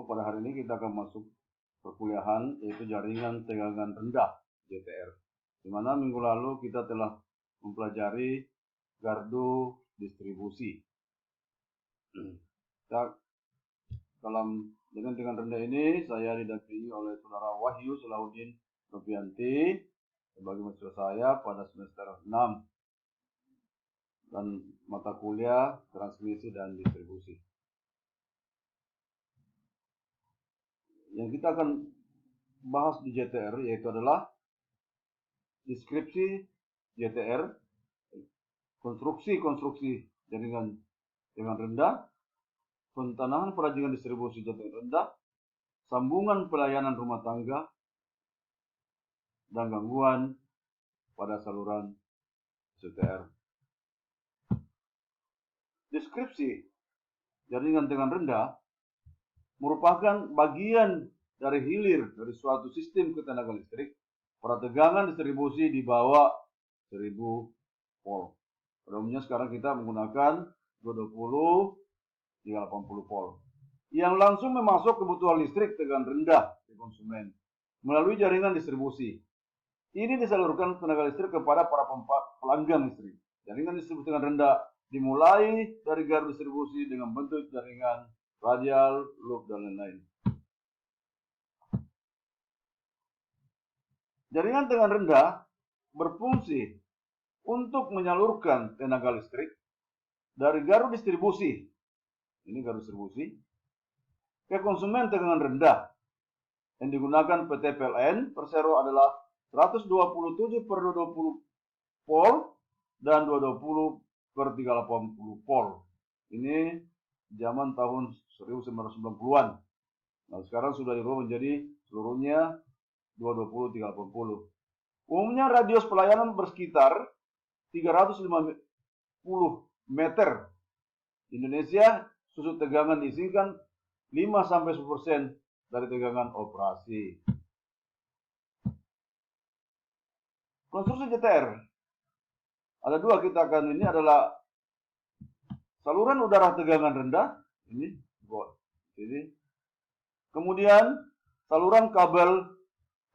pada hari ini kita akan masuk perkuliahan yaitu jaringan tegangan rendah JTR. Di mana minggu lalu kita telah mempelajari gardu distribusi. Dalam jaringan tegangan rendah ini saya didampingi oleh Saudara Wahyu Salahuddin Novianti sebagai mahasiswa saya pada semester 6 dan mata kuliah transmisi dan distribusi. Yang kita akan bahas di JTR yaitu adalah deskripsi JTR, konstruksi jaringan rendah, pentanahan perajinan distribusi jaringan rendah, sambungan pelayanan rumah tangga, dan gangguan pada saluran JTR. Deskripsi jaringan tegangan rendah merupakan bagian dari hilir dari suatu sistem ketenagaan listrik pada tegangan distribusi di bawah 1000 volt. Pada umumnya sekarang kita menggunakan 220 hingga 80 volt yang langsung memasuk kebutuhan listrik tegangan rendah di konsumen melalui jaringan distribusi. Ini disalurkan tenaga listrik kepada para pelanggan listrik. Jaringan distribusi tegangan rendah dimulai dari gardu distribusi dengan bentuk jaringan radial, loop, dan lain-lain. Jaringan tegangan rendah berfungsi untuk menyalurkan tenaga listrik dari gardu distribusi, ini gardu distribusi, ke konsumen tegangan rendah yang digunakan PT PLN persero adalah 127/220 volt dan 220/380 volt. Ini zaman tahun 1990-an. Nah, sekarang sudah dirubah menjadi seluruhnya 220/380. Umumnya radius pelayanan bersekitar 350 meter. Indonesia susut tegangan diizinkan 5-10% dari tegangan operasi. Konstruksi JTR ada dua, kita akan ini adalah saluran udara tegangan rendah, ini. Kemudian saluran kabel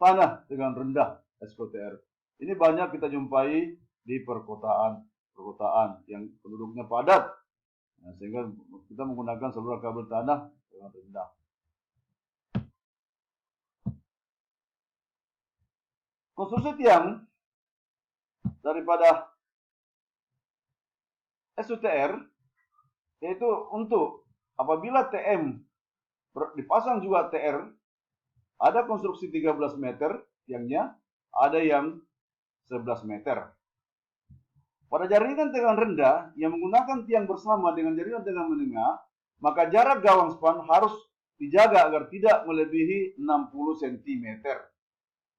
tanah tegangan rendah SKTR. Ini banyak kita jumpai di perkotaan yang penduduknya padat. Nah, sehingga kita menggunakan saluran kabel tanah tegangan rendah. Konstruksi tiang daripada SUTR yaitu untuk apabila TM dipasang juga TR, ada konstruksi 13 meter tiangnya, ada yang 11 meter. Pada jaringan tegangan rendah yang menggunakan tiang bersama dengan jaringan tegangan menengah, maka jarak gawang span harus dijaga agar tidak melebihi 60 cm.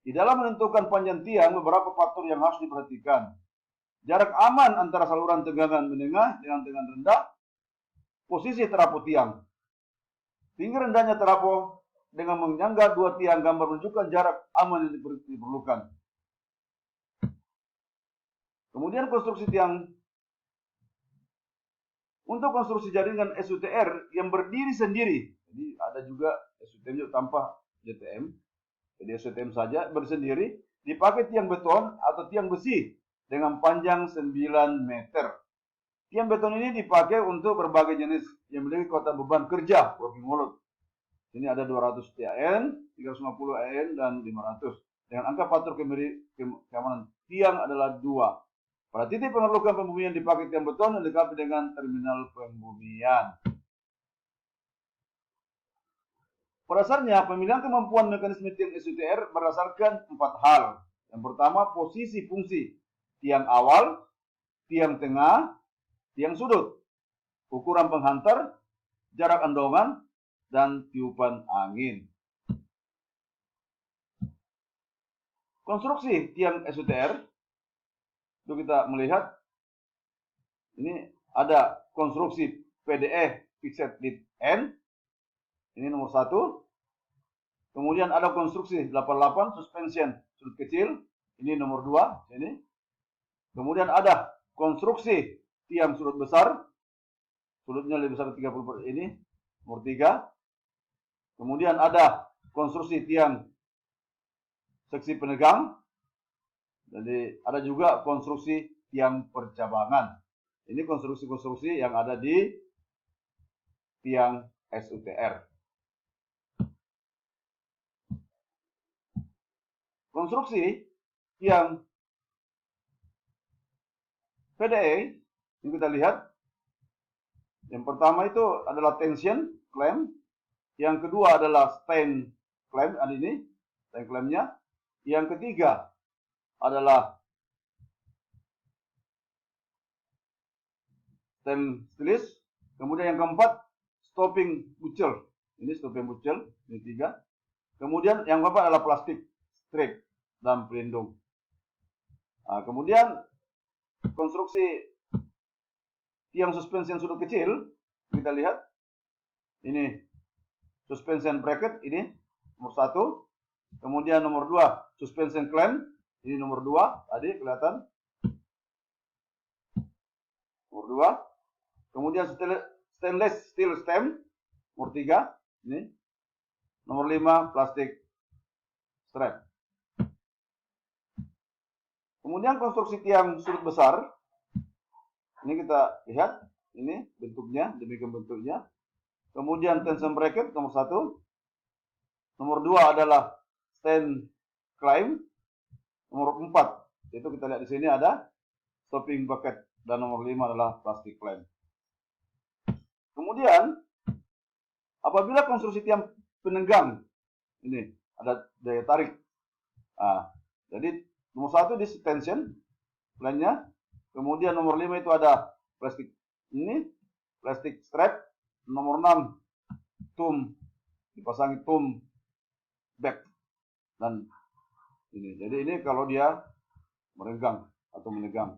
Di dalam menentukan panjang tiang, beberapa faktor yang harus diperhatikan. Jarak aman antara saluran tegangan menengah dengan tegangan rendah, posisi terapot tiang. Tinggi rendahnya terapot dengan menyangga dua tiang gambar menunjukkan jarak aman yang diperlukan. Kemudian konstruksi tiang. Untuk konstruksi jaringan SUTR yang berdiri sendiri. Jadi ada juga SUTM tanpa JTM. Jadi SUTM saja bersendiri, dipakai tiang beton atau tiang besi dengan panjang 9 meter. Tiang beton ini dipakai untuk berbagai jenis yang memiliki kekuatan beban kerja, working load. Ini ada 200 TAN, 350 AN, dan 500. Dengan angka faktor keamanan tiang adalah 2. Pada titik pengerukan pembumian dipakai tiang beton dan dilengkapi dengan terminal pembumian. Pada dasarnya, pemilihan kemampuan mekanisme tiang SUTR berdasarkan 4 hal. Yang pertama, posisi fungsi tiang awal, tiang tengah, tiang sudut, ukuran penghantar, jarak endongan, dan tiupan angin. Konstruksi tiang SUTR, itu kita melihat, ini ada konstruksi PDE fixed lead N, ini nomor 1. Kemudian ada konstruksi 88 suspension sudut kecil, ini nomor 2. Ini. Kemudian ada konstruksi tiang sudut besar, sudutnya lebih besar 30 ini, nomor 3. Kemudian ada konstruksi tiang seksi penegang. Jadi ada juga konstruksi tiang percabangan. Ini konstruksi-konstruksi yang ada di tiang SUTR. Konstruksi tiang PDE yang kita lihat, yang pertama itu adalah tension clamp, yang kedua adalah strain clamp, ada ini strain clampnya, yang ketiga adalah stainless, kemudian yang keempat stopping buccal, ini stopping buccal, ini tiga, kemudian yang keempat adalah plastik strip dan pelindung. Nah, kemudian konstruksi tiang suspension sudut kecil, kita lihat ini suspension bracket, ini nomor 1, kemudian nomor 2 suspension clamp, ini nomor 2, tadi kelihatan nomor 2, kemudian stainless steel stem nomor 3, ini nomor 5 plastik strap. Kemudian konstruksi tiang sudut besar, ini kita lihat, ini bentuknya, demikian bentuknya. Kemudian tension bracket nomor 1, nomor 2 adalah stand climb, nomor 4 itu kita lihat di sini ada stopping bucket, dan nomor 5 adalah plastic clamp. Kemudian apabila konstruksi tiang penenggang ini ada daya tarik, nah, jadi nomor 1 di tension plannya, kemudian nomor 5 itu ada plastik ini, plastik strap, nomor 6 thumb, dipasangi thumb back, dan ini. Jadi ini kalau dia merenggang atau menegang.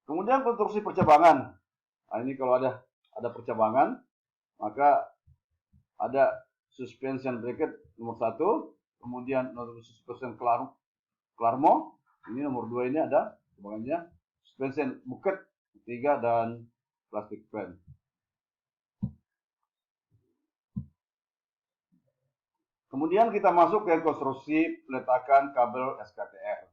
Kemudian konstruksi percabangan. Nah, ini kalau ada percabangan, maka ada suspension bracket nomor 1, kemudian suspension Clarmo, ini nomor 2 ini ada percabangannya, suspension bucket 3, dan plastic clamp. Kemudian kita masuk ke konstruksi peletakan kabel SKTR.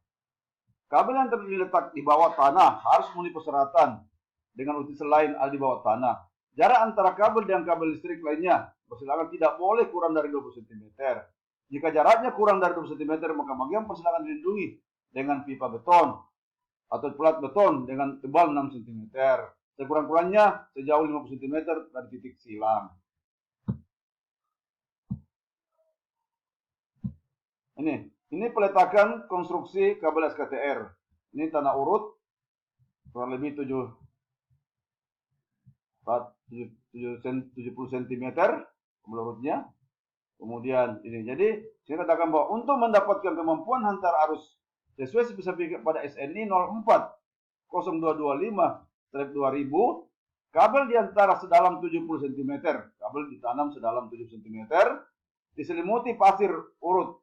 Kabel yang terletak di bawah tanah harus memenuhi persyaratan dengan unsur lain ada di bawah tanah. Jarak antara kabel dan kabel listrik lainnya persilangan tidak boleh kurang dari 20 cm. Jika jaraknya kurang dari 20 cm, maka bagian persilangan dilindungi dengan pipa beton atau pelat beton dengan tebal 6 cm. Sekurang-kurangnya sejauh 50 cm dari titik silang. Ini peletakan konstruksi kabel SKTR. Ini tanah urut kurang lebih 70 cm kabel urutnya. Kemudian ini. Jadi saya katakan bahwa untuk mendapatkan kemampuan hantar arus sesuai spesifikasi pada SNI 040225/2000, kabel diantara sedalam 70 cm, kabel ditanam sedalam 7 cm, diselimuti pasir urut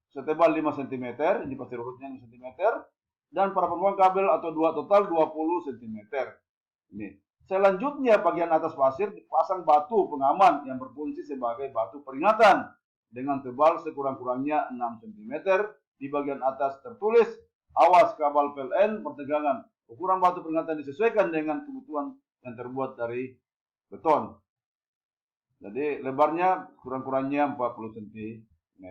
setebal 5 cm, ini pasir urutnya 5 cm, dan para pembuang kabel atau total 20 cm. Ini. Selanjutnya bagian atas pasir dipasang batu pengaman yang berfungsi sebagai batu peringatan dengan tebal sekurang-kurangnya 6 cm. Di bagian atas tertulis awas kabel PLN pertegangan. Ukuran batu peringatan disesuaikan dengan kebutuhan yang terbuat dari beton. Jadi lebarnya kurang-kurangnya 40 cm.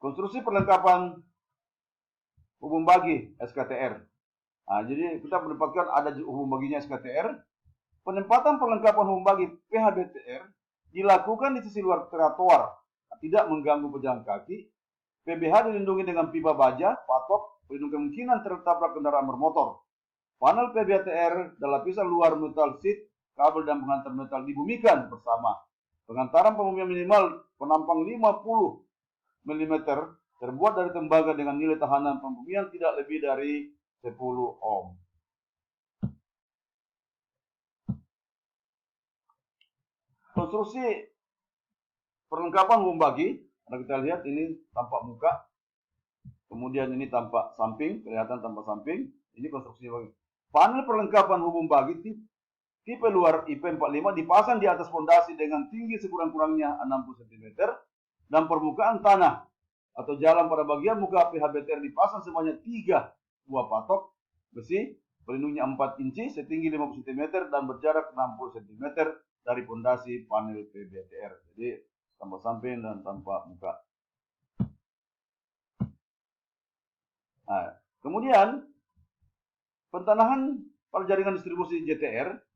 Konstruksi perlengkapan hubung bagi SKTR. Nah, jadi kita mendapatkan ada hubung baginya SKTR. Penempatan perlengkapan hubung bagi PHBTR dilakukan di sisi luar trotoar, tidak mengganggu pejalan kaki. PBH dilindungi dengan pipa baja, patok, pelindung kemungkinan tertabrak kendaraan bermotor. Panel PBTR dan lapisan luar metal sheet, kabel dan pengantar metal dibumikan bersama. Pengantaran pembumian minimal penampang 50 mm terbuat dari tembaga dengan nilai tahanan pembumian tidak lebih dari 10 ohm. Konstruksi perlengkapan hubung bagi, kita lihat ini tampak muka, kemudian ini tampak samping, kelihatan tampak samping, Ini konstruksi bagi. Panel perlengkapan hubung bagi tipe luar IP45 dipasang di atas fondasi dengan tinggi sekurang-kurangnya 60 cm dan permukaan tanah atau jalan pada bagian muka PHBTR dipasang sebanyak 3 buah patok besi pelindungnya 4 inci setinggi 50 cm dan berjarak 60 cm dari fondasi panel PBTR. Jadi tanpa samping dan tanpa muka. Nah, kemudian pentanahan pada jaringan distribusi JTR.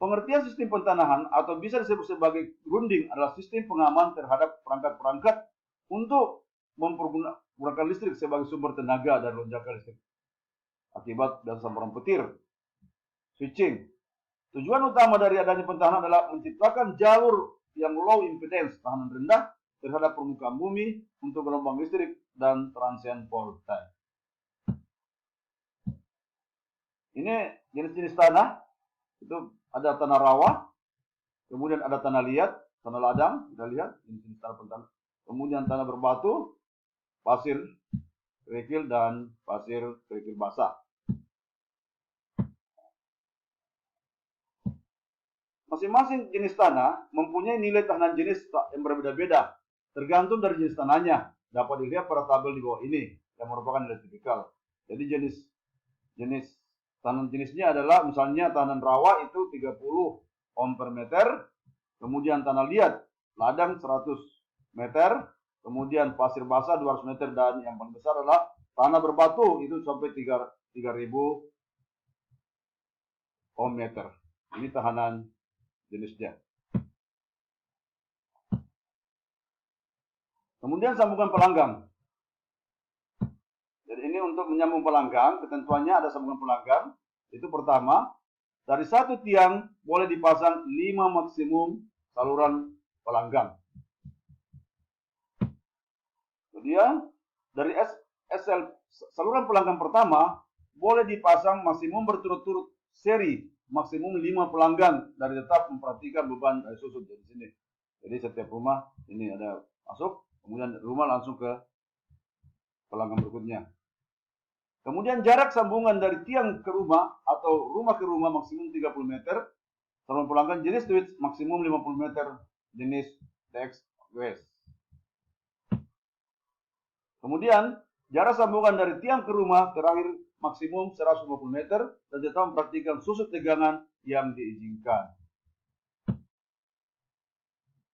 Pengertian sistem pentanahan atau bisa disebut sebagai grounding adalah sistem pengaman terhadap perangkat-perangkat untuk mempergunakan listrik sebagai sumber tenaga dan lonjakan listrik akibat dan sambaran petir. Switching. Tujuan utama dari adanya pentanahan adalah menciptakan jalur yang low impedance, tahanan rendah terhadap permukaan bumi untuk gelombang listrik dan transient voltage. Ini jenis-jenis tanah. Itu ada tanah rawa, kemudian ada tanah liat, tanah ladang, kita lihat jenis tanah pentanah. Kemudian tanah berbatu, pasir kerikil dan pasir kerikil basah. Masing-masing jenis tanah mempunyai nilai tahanan jenis yang berbeda-beda, tergantung dari jenis tanahnya. Dapat dilihat pada tabel di bawah ini yang merupakan nilai tipikal. Jadi jenis tahanan jenisnya adalah misalnya tahanan rawa itu 30 ohm per meter, kemudian tanah liat ladang 100 meter, kemudian pasir basah 200 meter, dan yang paling besar adalah tanah berbatu itu sampai 3000 ohm meter. Ini tahanan jenisnya. Kemudian sambungan pelanggang. Jadi ini untuk menyambung pelanggang, ketentuannya ada sambungan pelanggang. Itu pertama, dari satu tiang boleh dipasang 5 maksimum saluran pelanggang. Kemudian dari saluran pelanggang pertama boleh dipasang maksimum berturut-turut seri maksimum 5 pelanggang dari tetap memperhatikan beban air susut dari sini. Jadi setiap rumah ini ada masuk, kemudian rumah langsung ke pelanggang berikutnya. Kemudian jarak sambungan dari tiang ke rumah atau rumah ke rumah maksimum 30 meter. Saluran pelanggan jenis switch maksimum 50 meter jenis TX-West. Kemudian jarak sambungan dari tiang ke rumah terakhir maksimum 150 meter dan tetap memperhatikan susut tegangan yang diizinkan.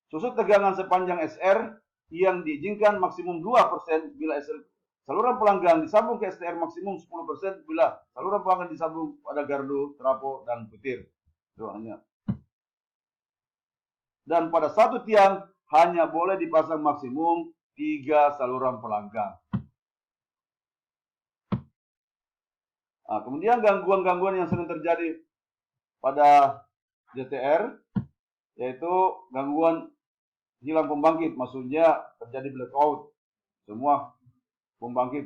Susut tegangan sepanjang SR yang diizinkan maksimum 2% bila saluran pelanggang disambung ke STR maksimum 10% bila saluran pelanggang disambung pada gardu, trafo, dan petir. Dan pada satu tiang hanya boleh dipasang maksimum 3 saluran pelanggang. Nah, kemudian gangguan-gangguan yang sering terjadi pada JTR yaitu gangguan hilang pembangkit, maksudnya terjadi blackout. Semua pembangkit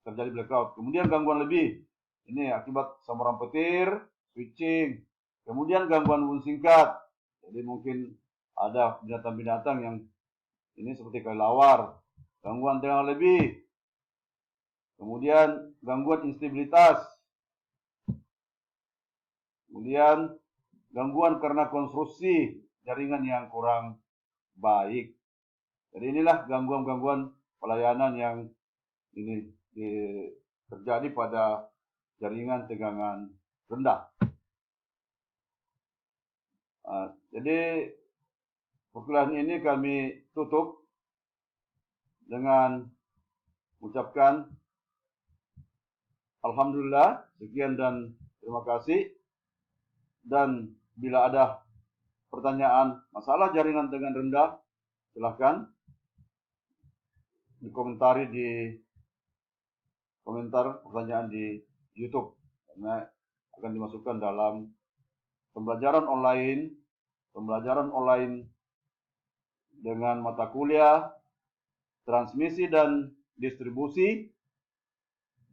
terjadi blackout. Kemudian gangguan lebih, ini akibat sambaran petir, switching. Kemudian gangguan hubung singkat, jadi mungkin ada binatang-binatang yang ini seperti kelelawar. Gangguan tegangan lebih. Kemudian gangguan instabilitas. Kemudian gangguan karena konstruksi jaringan yang kurang baik. Jadi inilah gangguan-gangguan pelayanan yang ini terjadi pada jaringan tegangan rendah. Jadi perkuliahan ini kami tutup dengan mengucapkan alhamdulillah, sekian dan terima kasih. Dan bila ada pertanyaan masalah jaringan tegangan rendah, silahkan dikomentari di komentar pertanyaan di YouTube, karena akan dimasukkan dalam pembelajaran online dengan mata kuliah transmisi dan distribusi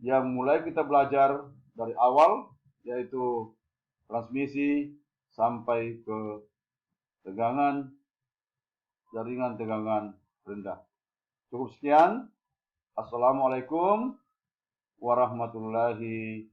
yang mulai kita belajar dari awal, yaitu transmisi sampai ke jaringan tegangan rendah. Cukup sekian. Assalamualaikum warahmatullahi